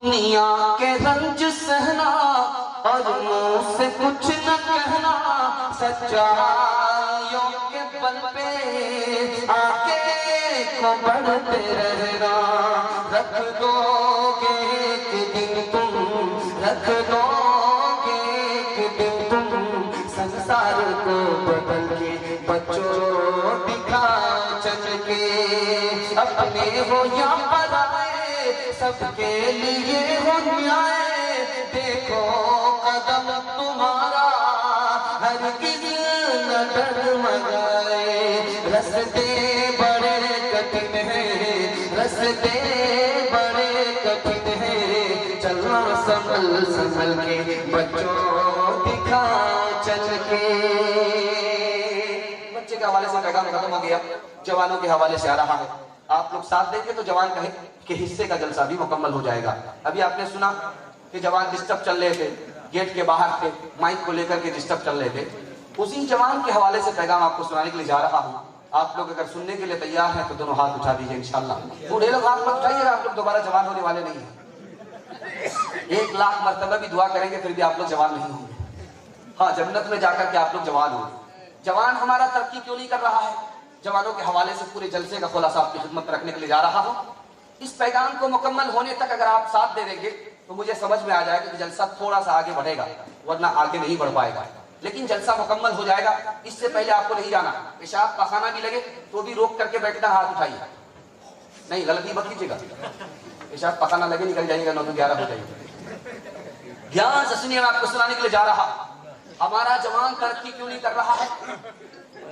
دنیا کے رنج سہنا اور منہ سے کچھ نہ کہنا، سچائیوں کے بل پہ آنکھیں کو بڑھتے رہنا، رکھ دو گے ایک دن تم، رکھ دو گے ایک دن تم سنسار کو بدل کے، بچوں دکھا چل کے، اپنے ہو یا پرائے سب کے لیے ہو نیائے، دیکھو قدم تمہارا ہرگز نہ ڈگمگائے، رستے بڑے کٹھن ہیں، رستے بڑے کٹھن ہیں، چلنا سنبھل سنبھل کے، بچوں دکھا چل کے۔ بچے کے حوالے سے پیغام ختم ہو گیا، جوانوں کے حوالے سے آ رہا ہے۔ آپ لوگ ساتھ دیں گے تو جوان کہے کہ حصے کا جلسہ بھی مکمل ہو جائے گا۔ ابھی آپ نے سنا کہ جوان ڈسٹرب چل رہے تھے، گیٹ کے باہر تھے، مائک کو لے کر کے ڈسٹرب چل رہے تھے، اسی جوان کے حوالے سے پیغام آپ کو سنانے کے لیے جا رہا ہوں۔ آپ لوگ اگر سننے کے لیے تیار ہیں تو دونوں ہاتھ اٹھا دیجیے انشاءاللہ۔ بوڑھے لوگ ہاتھ مت اٹھائیے گا، آپ لوگ دوبارہ جوان ہونے والے نہیں ہیں۔ 1,00,000 مرتبہ بھی دعا کریں گے پھر بھی آپ لوگ جوان نہیں ہوں گے۔ ہاں، جنت میں جا کر کے آپ لوگ جوان ہوں گے۔ جوان ہمارا ترقی کیوں نہیں کر رہا ہے؟ جوانوں کے حوالے سے پورے جلسے کا خلاصہ آپ کی خدمت رکھنے کے لیے جا رہا ہوں۔ اس پیغام کو مکمل ہونے تک اگر آپ ساتھ دے دیں گے تو مجھے سمجھ میں آ جائے گا کہ جلسہ تھوڑا سا آگے بڑھے گا، ورنہ آگے نہیں بڑھ پائے گا، لیکن جلسہ مکمل ہو جائے گا۔ اس سے پہلے آپ کو نہیں جانا، پیشاب پخانہ بھی لگے تو بھی روک کر کے بیٹھنا، ہاتھ اٹھائیے، نہیں غلطی مت کیجیے گا، پیشاب پخانہ لگے نکل جائیے گا، 9 to 11 ہو جائے گا۔ دھیان سے سنیے، میں آپ کو سنانے کے لیے جا رہا، ہمارا جوان ترقی کیوں نہیں کر رہا ہے؟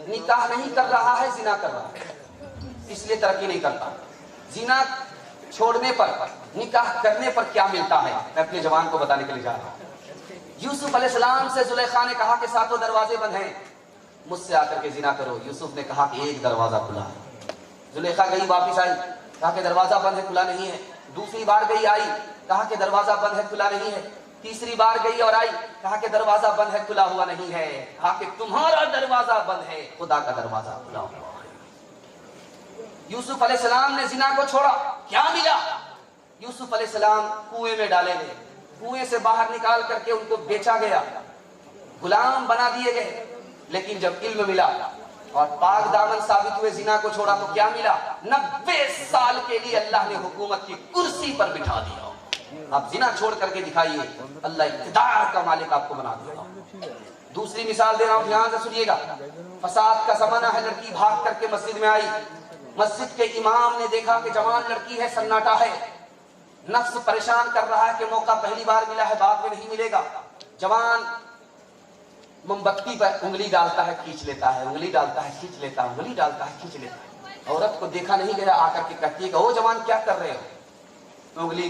نکاح نہیں کر رہا ہے، زنا کر رہا ہے، اس لیے ترقی نہیں کرتا۔ زنا چھوڑنے پر، نکاح کرنے پر کیا ملتا ہے، میں اپنے جوان کو بتانے کے لیے جا رہا ہوں۔ یوسف علیہ السلام سے زلیخا نے کہا کہ 7 دروازے بند ہیں، مجھ سے آ کر کے زنا کرو۔ یوسف نے کہا کہ 1 دروازہ کھلا ہے۔ زلیخا گئی، واپس آئی، کہا کہ دروازہ بند ہے، کھلا نہیں ہے۔ دوسری بار گئی، آئی، کہا کہ دروازہ بند ہے، کھلا نہیں ہے۔ تیسری بار گئی اور آئی، کہا کہ دروازہ بند ہے، کھلا ہوا نہیں ہے۔ کہا کہ تمہارا دروازہ بند ہے، خدا کا دروازہ کھلا ہوا ہے۔ یوسف علیہ السلام نے زنا کو چھوڑا، کیا ملا؟ یوسف علیہ السلام کنویں میں ڈالے گئے، کنویں سے باہر نکال کر کے ان کو بیچا گیا، غلام بنا دیے گئے۔ لیکن جب علم ملا اور پاک دامن ثابت ہوئے، زنا کو چھوڑا تو کیا ملا؟ 90 سال کے لیے اللہ نے حکومت کی کرسی پر بٹھا دیا۔ آپ زنا چھوڑ کر کے دکھائیے، اللہ اقتدار کا مالک آپ کو بنا دیا۔ دوسری مثال دے رہا ہوں، دھیان سے سنیے گا۔ فساد کا زمانہ ہے، لڑکی بھاگ کر کے مسجد میں آئی، مسجد کے امام نے دیکھا کہ جوان لڑکی ہے، سناٹا ہے، نفس پریشان کر رہا ہے کہ موقع پہلی بار ملا ہے، بعد میں نہیں ملے گا۔ جوان موم بتی پر انگلی ڈالتا ہے، کھینچ لیتا ہے، انگلی ڈالتا ہے، کھینچ لیتا ہے، انگلی ڈالتا ہے، کھینچ لیتا ہے۔ عورت کو دیکھا نہیں گیا، آ کر کے کہتی ہے کہ او جوان کیا کر رہے ہو؟ انگلی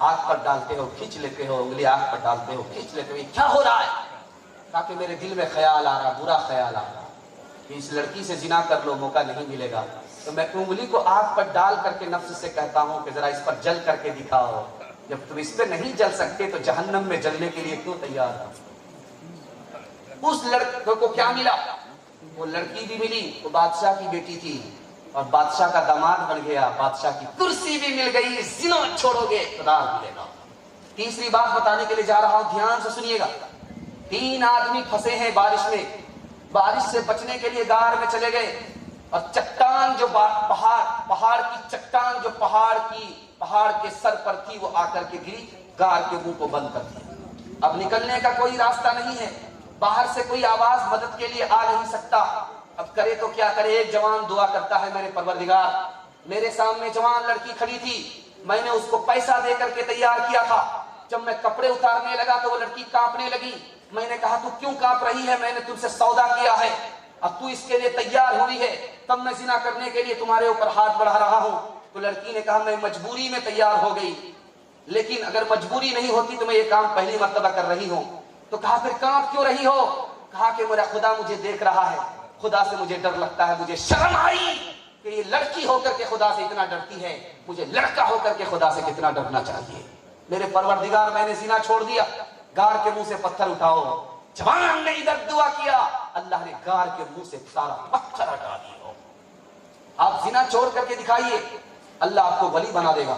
آنکھ پر ڈالتے ہو، کھینچ لیتے ہو، انگلی آنکھ پر ڈالتے ہو، کھینچ لیتے ہو، یہ کیا ہو رہا ہے؟ کہا کہ میرے دل میں خیال آ رہا، برا خیال آ رہا کہ اس لڑکی سے زنا کر لو، موقع نہیں ملے گا، تو میں انگلی کو آنکھ پر ڈال کر کے نفس سے کہتا ہوں کہ ذرا اس پر جل کر کے دکھاؤ۔ جب تم اس پہ نہیں جل سکتے تو جہنم میں جلنے کے لیے کیوں تیار ہو؟ اس لڑکے کو کیا ملا؟ وہ لڑکی بھی ملی، وہ بادشاہ کی بیٹی تھی اور بادشاہ کا داماد بن گیا، بادشاہ کی کرسی بھی مل گئی۔ زنا چھوڑو گے اقتدار ملے گا۔ تیسری بات بتانے کے لیے جا رہا ہوں، دھیان سے سنیے گا۔ 3 آدمی پھنسے ہیں بارش میں، بارش سے بچنے کے لیے غار میں چلے گئے اور چٹان جو پہاڑ کی چٹان جو پہاڑ کے سر پر تھی، وہ آ کر کے گری، غار کے منہ کو بند کر دیا۔ اب نکلنے کا کوئی راستہ نہیں ہے، باہر سے کوئی آواز مدد کے لیے آ نہیں سکتا۔ اب کرے تو کیا کرے؟ ایک جوان دعا کرتا ہے، میرے پروردگار، میرے سامنے جوان لڑکی کھڑی تھی، میں نے اس کو پیسہ دے کر کے تیار کیا تھا، جب میں کپڑے اتارنے لگا تو وہ لڑکی کانپنے لگی، میں نے کہا تو کیوں کانپ رہی ہے؟ میں نے تم سے سودا کیا ہے، اب تو اس کے لیے تیار ہوئی ہے، تب میں زنا کرنے کے لیے تمہارے اوپر ہاتھ بڑھا رہا ہوں۔ تو لڑکی نے کہا میں مجبوری میں تیار ہو گئی، لیکن اگر مجبوری نہیں ہوتی تو میں یہ کام پہلی مرتبہ کر رہی ہوں۔ تو کہا پھر کانپ کیوں رہی ہو؟ کہا کہ میرا خدا مجھے دیکھ رہا ہے، خدا سے مجھے ڈر لگتا ہے، مجھے شرم آئی کہ یہ لڑکی ہو کر کے خدا سے اتنا ڈرتی ہے، مجھے لڑکا ہو کر کے خدا سے کتنا ڈرنا چاہیے۔ میرے پروردگار میں نے زنا چھوڑ دیا، غار کے منہ سے پتھر اٹھاؤ۔ جوان نے ادھر دعا کیا، اللہ نے غار کے منہ سے سارا پتھر ہٹا دیا۔ آپ زنا چھوڑ کر کے دکھائیے، اللہ آپ کو ولی بنا دے گا۔